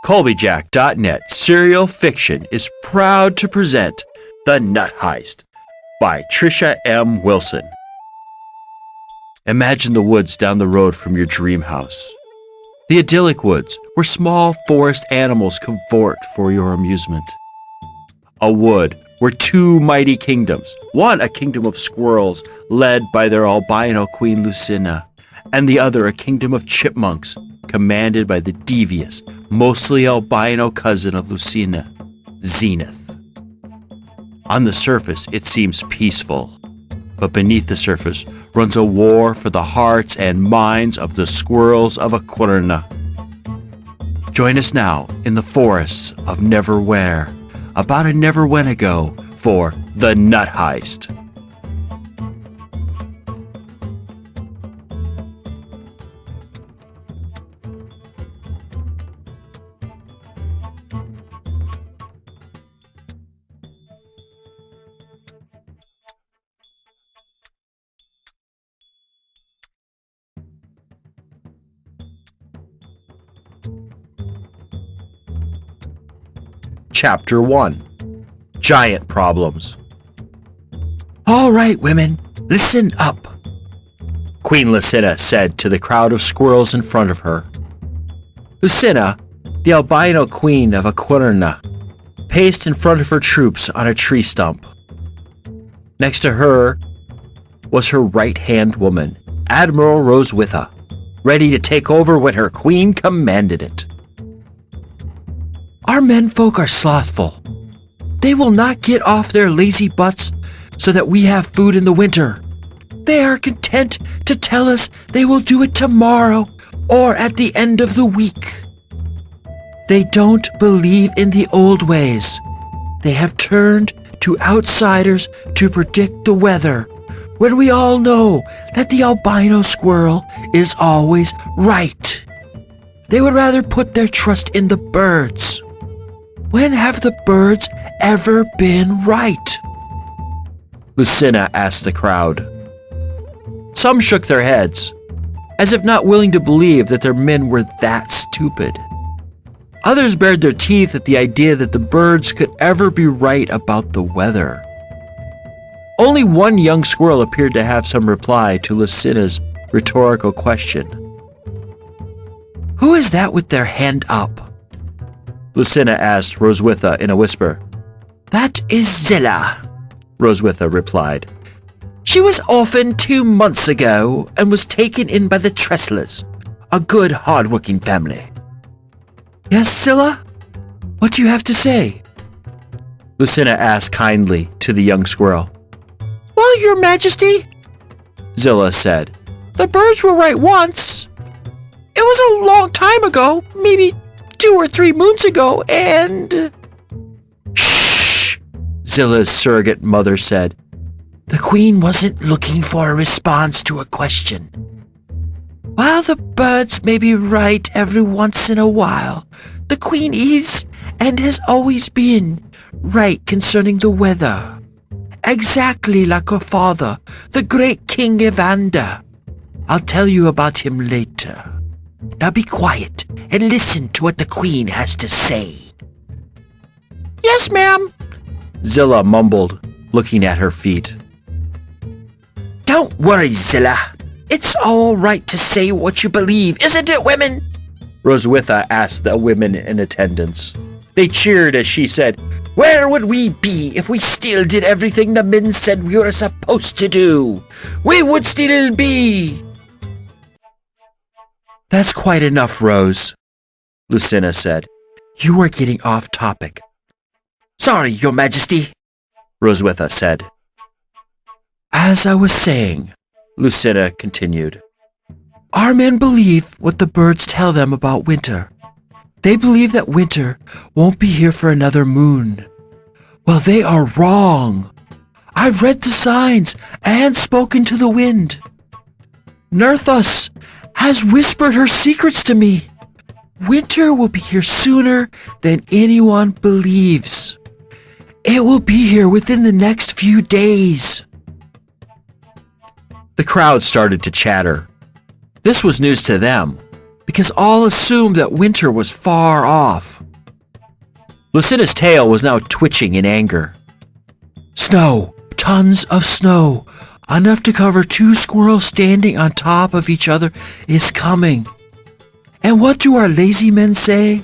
Colbyjack.net Serial Fiction is proud to present The Nut Heist by Trisha M. Wilson. Imagine the woods down the road from your dream house. The idyllic woods where small forest animals cavort for your amusement. A wood where two mighty kingdoms, one a kingdom of squirrels led by their albino queen Lucina, and the other a kingdom of chipmunks commanded by the devious, mostly albino cousin of Lucina, Zenith. On the surface, it seems peaceful, but beneath the surface runs a war for the hearts and minds of the squirrels of Aquerna. Join us now in the forests of Neverwhere, about a never when ago, for The Nut Heist. Chapter 1. Giant Problems. All right, women, listen up, Queen Lucina said to the crowd of squirrels in front of her. Lucina, the albino queen of Aquerna, paced in front of her troops on a tree stump. Next to her was her right-hand woman, Admiral Roswitha, ready to take over when her queen commanded it. Our menfolk are slothful. They will not get off their lazy butts so that we have food in the winter. They are content to tell us they will do it tomorrow or at the end of the week. They don't believe in the old ways. They have turned to outsiders to predict the weather, when we all know that the albino squirrel is always right. They would rather put their trust in the birds. When have the birds ever been right? Lucina asked the crowd. Some shook their heads, as if not willing to believe that their men were that stupid. Others bared their teeth at the idea that the birds could ever be right about the weather. Only one young squirrel appeared to have some reply to Lucina's rhetorical question. Who is that with their hand up? Lucina asked Roswitha in a whisper. That is Zilla, Roswitha replied. She was orphaned 2 months ago and was taken in by the Trestlers, a good, hard-working family. Yes, Zilla? What do you have to say? Lucina asked kindly to the young squirrel. Well, Your Majesty, Zilla said, the birds were right once. It was a long time ago, maybe 2 or 3 moons ago, and... Shh, Zilla's surrogate mother said. The queen wasn't looking for a response to a question. While the birds may be right every once in a while, the queen is, and has always been, right concerning the weather. Exactly like her father, the great King Evander. I'll tell you about him later. Now be quiet and listen to what the queen has to say. Yes, ma'am, Zilla mumbled, looking at her feet. Don't worry, Zilla. It's all right to say what you believe, isn't it, women? Roswitha asked the women in attendance. They cheered as she said, Where would we be if we still did everything the men said we were supposed to do? We would still be... That's quite enough, Rose, Lucina said. You are getting off topic. Sorry, Your Majesty, Roswitha said. As I was saying, Lucina continued, our men believe what the birds tell them about winter. They believe that winter won't be here for another moon. Well, they are wrong. I've read the signs and spoken to the wind. Nerthus has whispered her secrets to me. Winter will be here sooner than anyone believes. It will be here within the next few days. The crowd started to chatter. This was news to them, because all assumed that winter was far off. Lucina's tail was now twitching in anger. Snow, tons of snow, enough to cover 2 squirrels standing on top of each other is coming. And what do our lazy men say?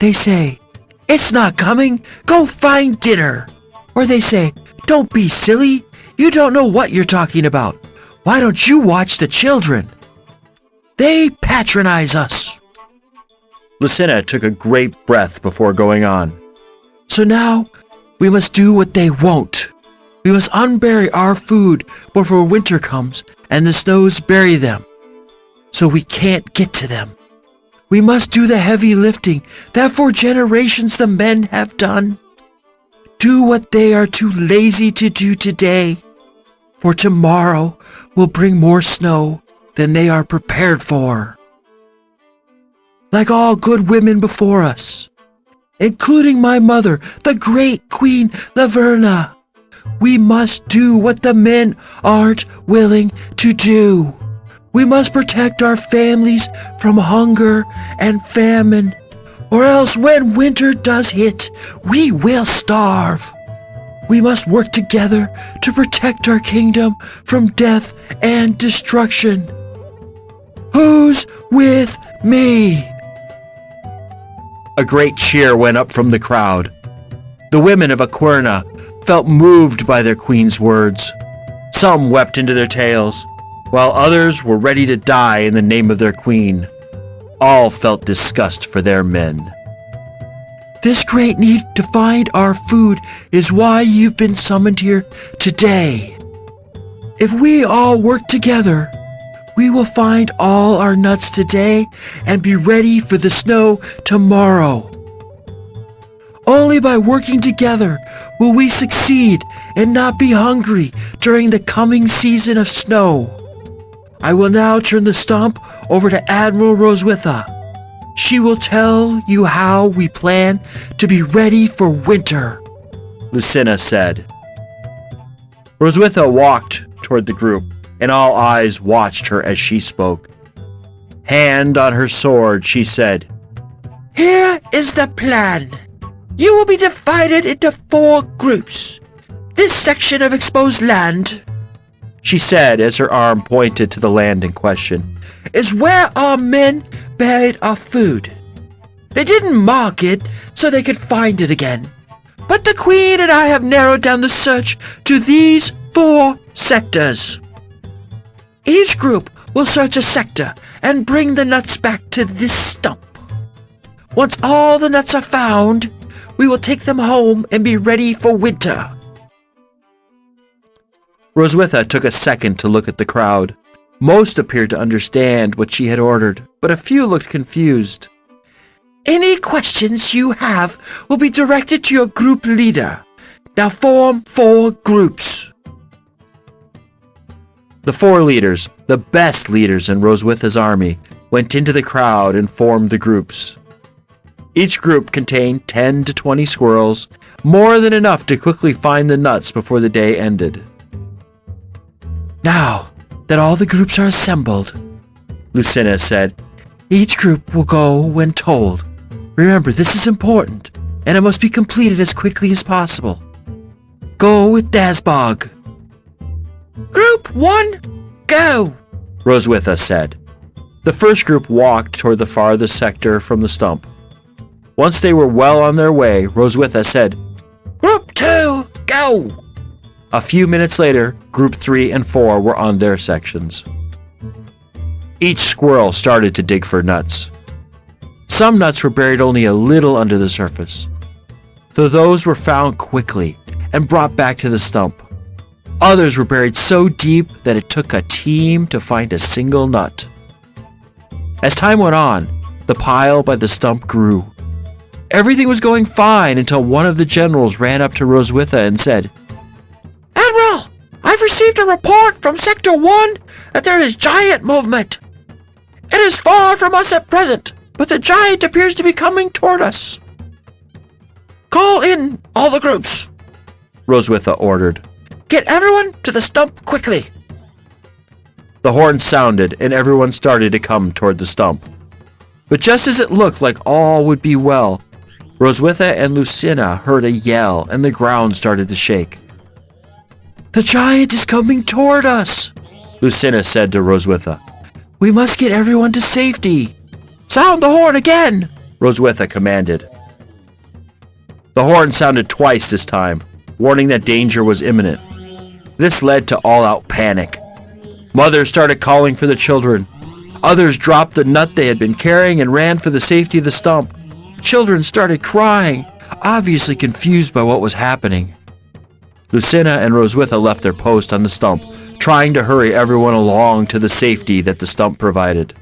They say, "It's not coming, go find dinner." Or they say, "Don't be silly, you don't know what you're talking about. Why don't you watch the children?" They patronize us. Lucina took a great breath before going on. So now, we must do what they won't. We must unbury our food before winter comes and the snows bury them, so we can't get to them. We must do the heavy lifting that for generations the men have done. Do what they are too lazy to do today, for tomorrow will bring more snow than they are prepared for. Like all good women before us, including my mother, the great Queen Laverna, we must do what the men aren't willing to do. We must protect our families from hunger and famine, or else when winter does hit, we will starve. We must work together to protect our kingdom from death and destruction. Who's with me? A great cheer went up from the crowd. The women of Aquerna felt moved by their queen's words. Some wept into their tails, while others were ready to die in the name of their queen. All felt disgust for their men. This great need to find our food is why you've been summoned here today. If we all work together, we will find all our nuts today and be ready for the snow tomorrow. Only by working together will we succeed and not be hungry during the coming season of snow. I will now turn the stump over to Admiral Roswitha. She will tell you how we plan to be ready for winter, Lucina said. Roswitha walked toward the group, and all eyes watched her as she spoke. Hand on her sword, she said, "Here is the plan. You will be divided into 4 groups. This section of exposed land," she said as her arm pointed to the land in question, "is where our men buried our food. They didn't mark it so they could find it again. But the Queen and I have narrowed down the search to these 4 sectors. Each group will search a sector and bring the nuts back to this stump. Once all the nuts are found, we will take them home and be ready for winter." Roswitha took a second to look at the crowd. Most appeared to understand what she had ordered, but a few looked confused. "Any questions you have will be directed to your group leader. Now form 4 groups." The 4 leaders, the best leaders in Roswitha's army, went into the crowd and formed the groups. Each group contained 10 to 20 squirrels, more than enough to quickly find the nuts before the day ended. "Now that all the groups are assembled," Lucina said, "each group will go when told. Remember, this is important, and it must be completed as quickly as possible. Go with Dazbog." "Group 1, go," Roswitha said. The first group walked toward the farthest sector from the stump. Once they were well on their way, Roswitha said, "Group 2, go." A few minutes later, Group 3 and 4 were on their sections. Each squirrel started to dig for nuts. Some nuts were buried only a little under the surface, though those were found quickly and brought back to the stump. Others were buried so deep that it took a team to find a single nut. As time went on, the pile by the stump grew. Everything was going fine until one of the generals ran up to Roswitha and said, "Admiral, I've received a report from Sector 1 that there is giant movement. It is far from us at present, but the giant appears to be coming toward us. Call in all the groups," Roswitha ordered. "Get everyone to the stump quickly." The horn sounded and everyone started to come toward the stump. But just as it looked like all would be well, Roswitha and Lucina heard a yell and the ground started to shake. "The giant is coming toward us," Lucina said to Roswitha. "We must get everyone to safety." "Sound the horn again," Roswitha commanded. The horn sounded twice this time, warning that danger was imminent. This led to all-out panic. Mothers started calling for the children. Others dropped the nut they had been carrying and ran for the safety of the stump. Children started crying, obviously confused by what was happening. Lucina and Roswitha left their post on the stump, trying to hurry everyone along to the safety that the stump provided.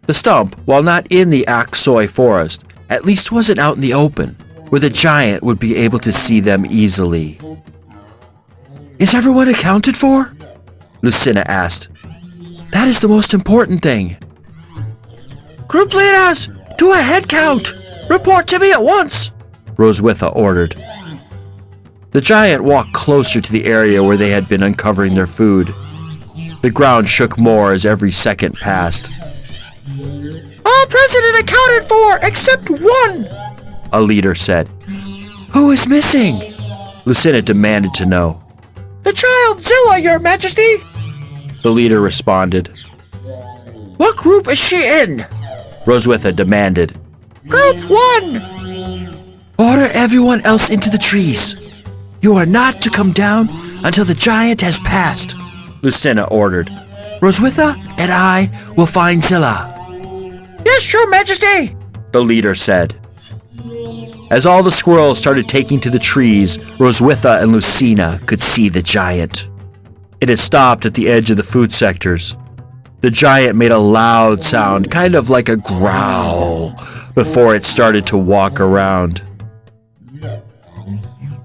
The stump, while not in the Aksoy forest, at least wasn't out in the open, where the giant would be able to see them easily. "Is everyone accounted for?" Lucina asked. "That is the most important thing." "Group leaders, do a head count. Report to me at once," Roswitha ordered. The giant walked closer to the area where they had been uncovering their food. The ground shook more as every second passed. "All present and accounted for except one," a leader said. "Who is missing?" Lucina demanded to know. "The child Zilla, Your Majesty," the leader responded. "What group is she in?" Roswitha demanded. "Group 1. Order everyone else into the trees. You are not to come down until the giant has passed," Lucina ordered. "Roswitha and I will find Zilla." "Yes, Your Majesty," the leader said. As all the squirrels started taking to the trees, Roswitha and Lucina could see the giant. It had stopped at the edge of the food sectors. The giant made a loud sound, kind of like a growl, before it started to walk around.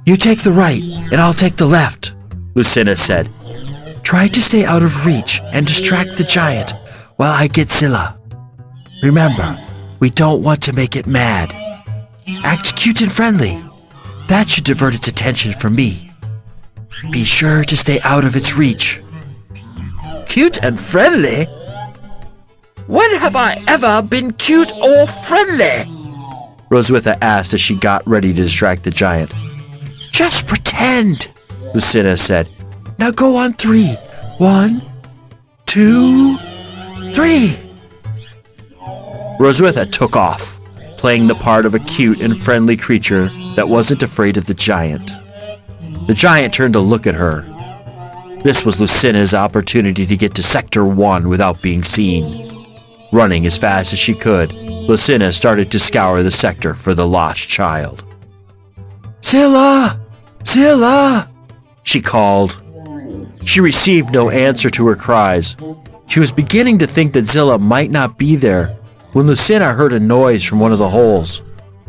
"You take the right, and I'll take the left," Lucina said. "Try to stay out of reach and distract the giant while I get Zilla. Remember, we don't want to make it mad. Act cute and friendly. That should divert its attention from me. Be sure to stay out of its reach." "Cute and friendly? When have I ever been cute or friendly?" Roswitha asked as she got ready to distract the giant. "Just pretend," Lucina said. "Now go on 3. 1, 2, 3. Roswitha took off, playing the part of a cute and friendly creature that wasn't afraid of the giant. The giant turned to look at her. This was Lucina's opportunity to get to Sector 1 without being seen. Running as fast as she could, Lucina started to scour the sector for the lost child. "Zilla! Zilla!" she called. She received no answer to her cries. She was beginning to think that Zilla might not be there when Lucina heard a noise from one of the holes.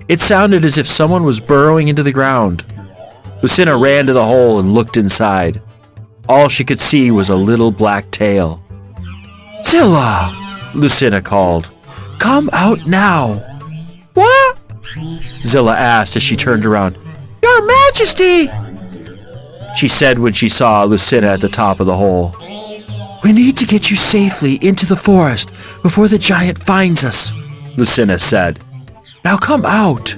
It sounded as if someone was burrowing into the ground. Lucina ran to the hole and looked inside. All she could see was a little black tail. "Zilla!" Lucina called. "Come out now." "What?" Zilla asked as she turned around. "Your Majesty!" she said when she saw Lucina at the top of the hole. "We need to get you safely into the forest before the giant finds us," Lucina said. "Now come out."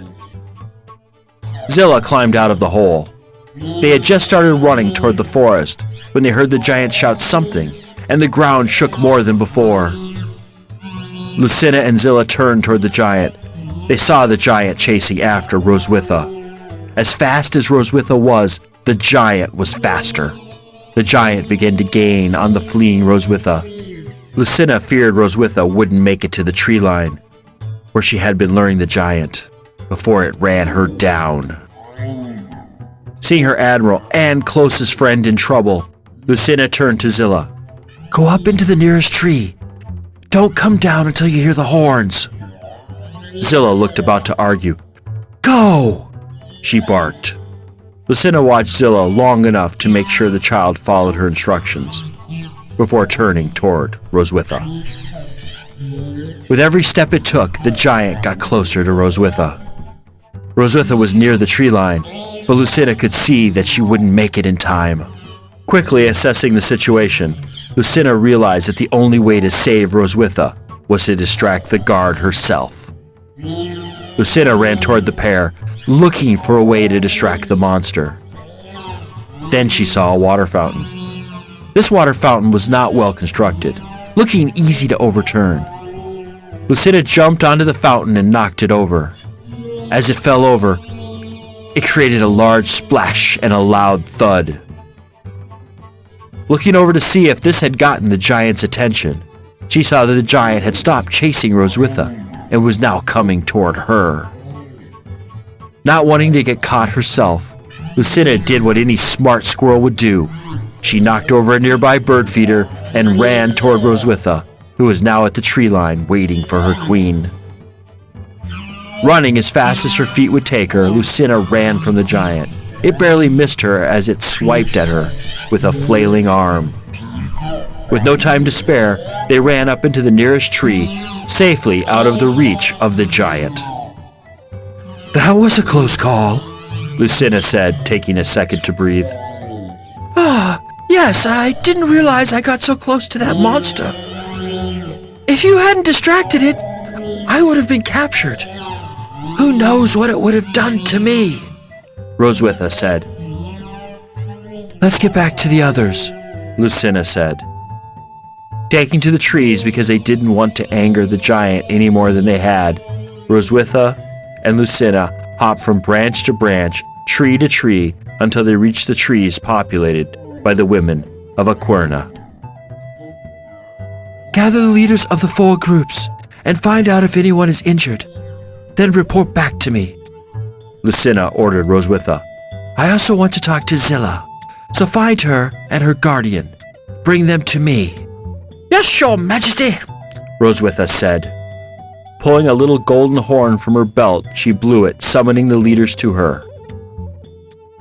Zilla climbed out of the hole. They had just started running toward the forest when they heard the giant shout something, and the ground shook more than before. Lucina and Zilla turned toward the giant. They saw the giant chasing after Roswitha. As fast as Roswitha was, the giant was faster. The giant began to gain on the fleeing Roswitha. Lucina feared Roswitha wouldn't make it to the tree line, where she had been luring the giant, before it ran her down. Seeing her admiral and closest friend in trouble, Lucina turned to Zilla. "Go up into the nearest tree. Don't come down until you hear the horns." Zilla looked about to argue. "Go!" she barked. Lucina watched Zilla long enough to make sure the child followed her instructions, before turning toward Roswitha. With every step it took, the giant got closer to Roswitha. Roswitha was near the tree line, but Lucina could see that she wouldn't make it in time. Quickly assessing the situation, Lucina realized that the only way to save Roswitha was to distract the guard herself. Lucina ran toward the pair, looking for a way to distract the monster. Then she saw a water fountain. This water fountain was not well constructed, looking easy to overturn. Lucina jumped onto the fountain and knocked it over. As it fell over, it created a large splash and a loud thud. Looking over to see if this had gotten the giant's attention, she saw that the giant had stopped chasing Roswitha and was now coming toward her. Not wanting to get caught herself, Lucina did what any smart squirrel would do. She knocked over a nearby bird feeder and ran toward Roswitha, who was now at the tree line waiting for her queen. Running as fast as her feet would take her, Lucina ran from the giant. It barely missed her as it swiped at her with a flailing arm. With no time to spare, they ran up into the nearest tree, safely out of the reach of the giant. That was a close call, Lucina said, taking a second to breathe. Yes, I didn't realize I got so close to that monster. If you hadn't distracted it, I would have been captured. Who knows what it would have done to me? Roswitha said. Let's get back to the others, Lucina said. Taking to the trees because they didn't want to anger the giant any more than they had, Roswitha and Lucina hopped from branch to branch, tree to tree, until they reached the trees populated by the women of Aquerna. Gather the leaders of the 4 groups and find out if anyone is injured. Then report back to me, Lucina ordered Roswitha. I also want to talk to Zilla, so find her and her guardian. Bring them to me. Yes, your majesty, Roswitha said. Pulling a little golden horn from her belt, she blew it, summoning the leaders to her.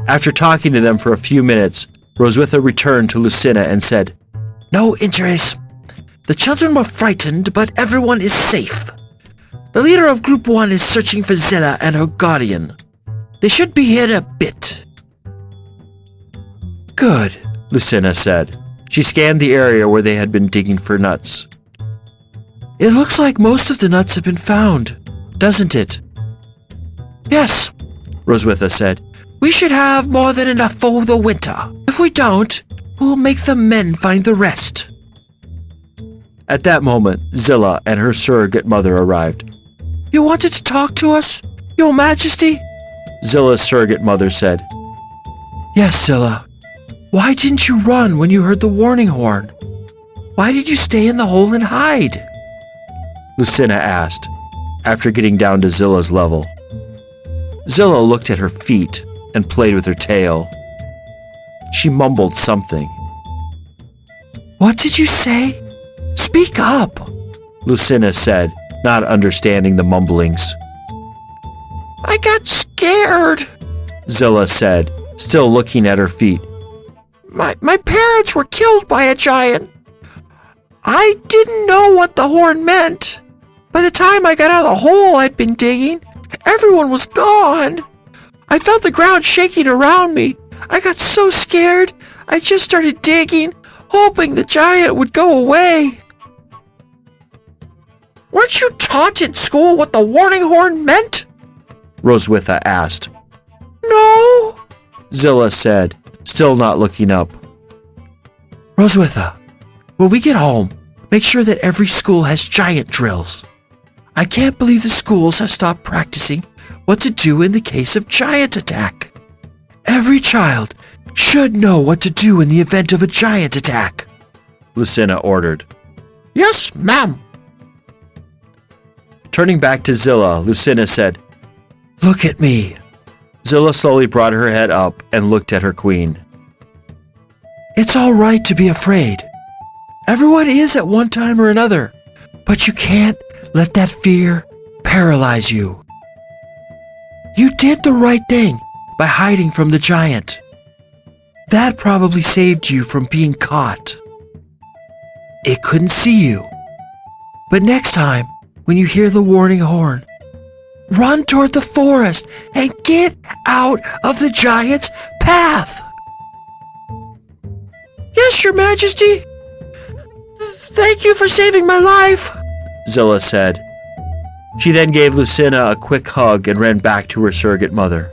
After talking to them for a few minutes, Roswitha returned to Lucina and said, No injuries. The children were frightened, but everyone is safe. The leader of Group 1 is searching for Zilla and her guardian. They should be here in a bit. Good, Lucina said. She scanned the area where they had been digging for nuts. It looks like most of the nuts have been found, doesn't it? Yes, Roswitha said. We should have more than enough for the winter. If we don't, we'll make the men find the rest. At that moment, Zilla and her surrogate mother arrived. You wanted to talk to us, Your Majesty? Zilla's surrogate mother said. Yes, Zilla. Why didn't you run when you heard the warning horn? Why did you stay in the hole and hide? Lucina asked, after getting down to Zilla's level. Zilla looked at her feet and played with her tail. She mumbled something. What did you say? Speak up, Lucina said, not understanding the mumblings. I got scared, Zilla said, still looking at her feet. My parents were killed by a giant. I didn't know what the horn meant. By the time I got out of the hole I'd been digging, everyone was gone. I felt the ground shaking around me. I got so scared, I just started digging, hoping the giant would go away. Weren't you taught in school what the warning horn meant? Roswitha asked. No, Zilla said, still not looking up. Roswitha, when we get home, make sure that every school has giant drills. I can't believe the schools have stopped practicing what to do in the case of giant attack. Every child should know what to do in the event of a giant attack, Lucina ordered. Yes, ma'am. Turning back to Zilla, Lucina said, Look at me. Zilla slowly brought her head up and looked at her queen. It's all right to be afraid. Everyone is at one time or another, but you can't let that fear paralyze you. You did the right thing by hiding from the giant. That probably saved you from being caught. It couldn't see you. But next time, when you hear the warning horn, run toward the forest and get out of the giant's path. Yes, Your Majesty. Thank you for saving my life. Zilla said. She then gave Lucina a quick hug and ran back to her surrogate mother.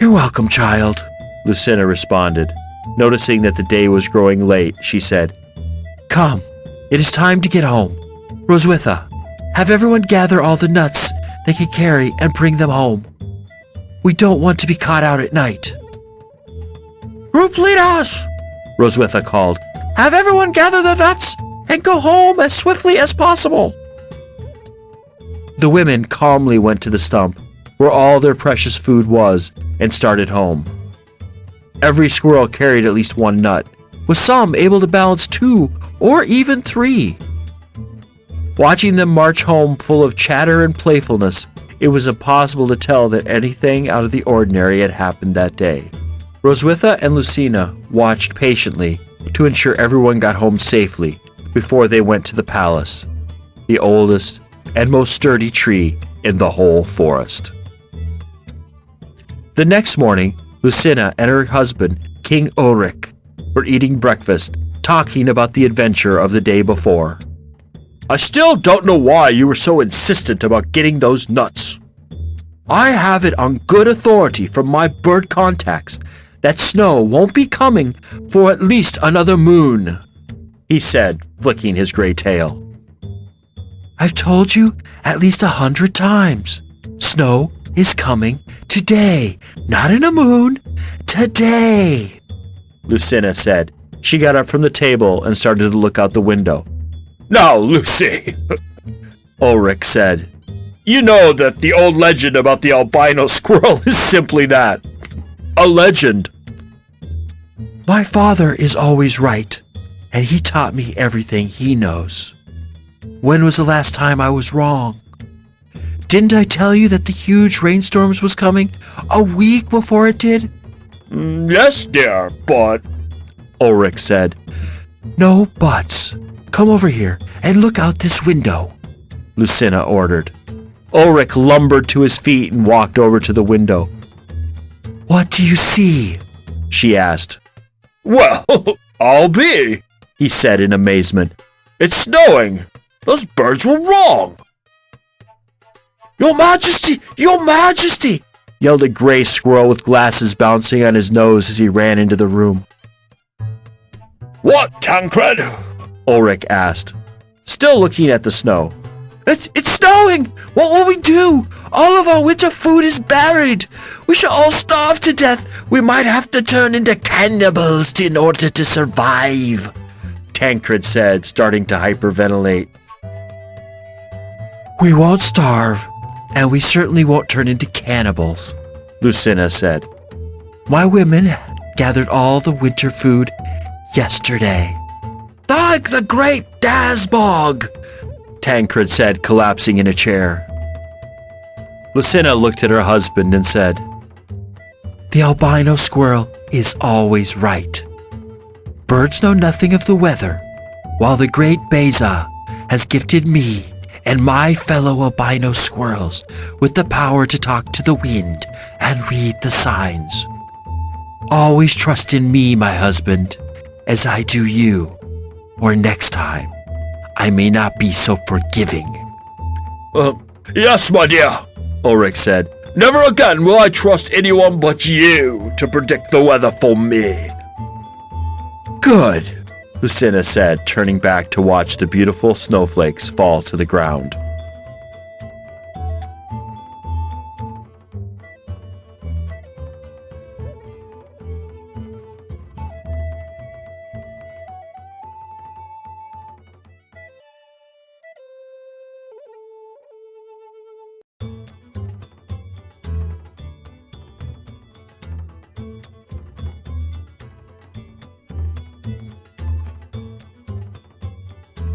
You're welcome, child, Lucina responded. Noticing that the day was growing late, she said, Come, it is time to get home. Roswitha, have everyone gather all the nuts they can carry and bring them home. We don't want to be caught out at night. Group leaders, Roswitha called. Have everyone gather the nuts and go home as swiftly as possible. The women calmly went to the stump where all their precious food was and started home. Every squirrel carried at least one nut, with some able to balance 2 or even 3. Watching them march home full of chatter and playfulness, it was impossible to tell that anything out of the ordinary had happened that day. Roswitha and Lucina watched patiently to ensure everyone got home safely before they went to the palace, the oldest and most sturdy tree in the whole forest. The next morning, Lucina and her husband, King Ulrich, were eating breakfast, talking about the adventure of the day before. I still don't know why you were so insistent about getting those nuts. I have it on good authority from my bird contacts that snow won't be coming for at least another moon, he said, flicking his gray tail. I've told you at least 100 times. Snow is coming today, not in a moon. Today, Lucina said. She got up from the table and started to look out the window. Now, Lucy, Ulrich said, you know that the old legend about the albino squirrel is simply that. A legend. My father is always right, and he taught me everything he knows. When was the last time I was wrong? Didn't I tell you that the huge rainstorms was coming a week before it did? Yes, dear, but... Ulrich said. No buts. Come over here and look out this window, Lucina ordered. Ulrich lumbered to his feet and walked over to the window. What do you see? She asked. Well, I'll be, he said in amazement. It's snowing. Those birds were wrong. Your Majesty! Your Majesty! Yelled a gray squirrel with glasses bouncing on his nose as he ran into the room. What, Tancred? Ulrich asked, still looking at the snow. It's snowing! What will we do? All of our winter food is buried. We shall all starve to death. We might have to turn into cannibals in order to survive, Tancred said, starting to hyperventilate. We won't starve, and we certainly won't turn into cannibals, Lucina said. My women gathered all the winter food yesterday. Like the great Dazbog, Tancred said, collapsing in a chair. Lucina looked at her husband and said, The albino squirrel is always right. Birds know nothing of the weather, while the great Beza has gifted me and my fellow albino squirrels with the power to talk to the wind and read the signs. Always trust in me, my husband, as I do you, or next time I may not be so forgiving. Yes, my dear, Ulrich said. Never again will I trust anyone but you to predict the weather for me. Good, Lucina said, turning back to watch the beautiful snowflakes fall to the ground.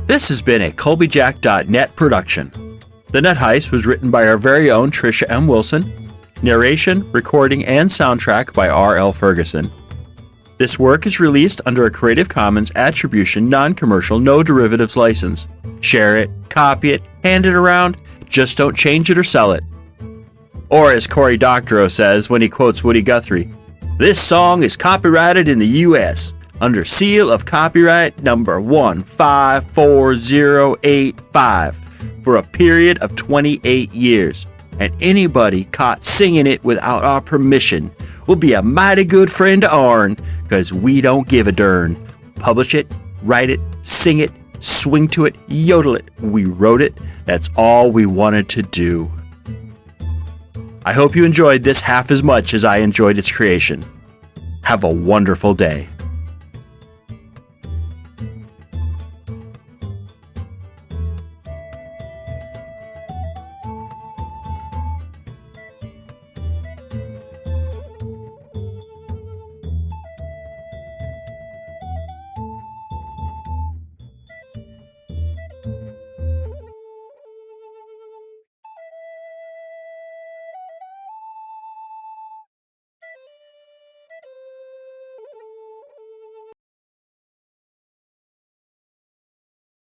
This has been a Colbyjack.net production. The Net Heist was written by our very own Trisha M. Wilson. Narration, recording, and soundtrack by R.L. Ferguson. This work is released under a Creative Commons Attribution Non-Commercial No Derivatives license. Share it, copy it, hand it around, just don't change it or sell it. Or as Cory Doctorow says when he quotes Woody Guthrie, this song is copyrighted in the U.S. under seal of copyright number 154085 for a period of 28 years. And anybody caught singing it without our permission will be a mighty good friend to ourn, because we don't give a darn. Publish it, write it, sing it, swing to it, yodel it. We wrote it. That's all we wanted to do. I hope you enjoyed this half as much as I enjoyed its creation. Have a wonderful day.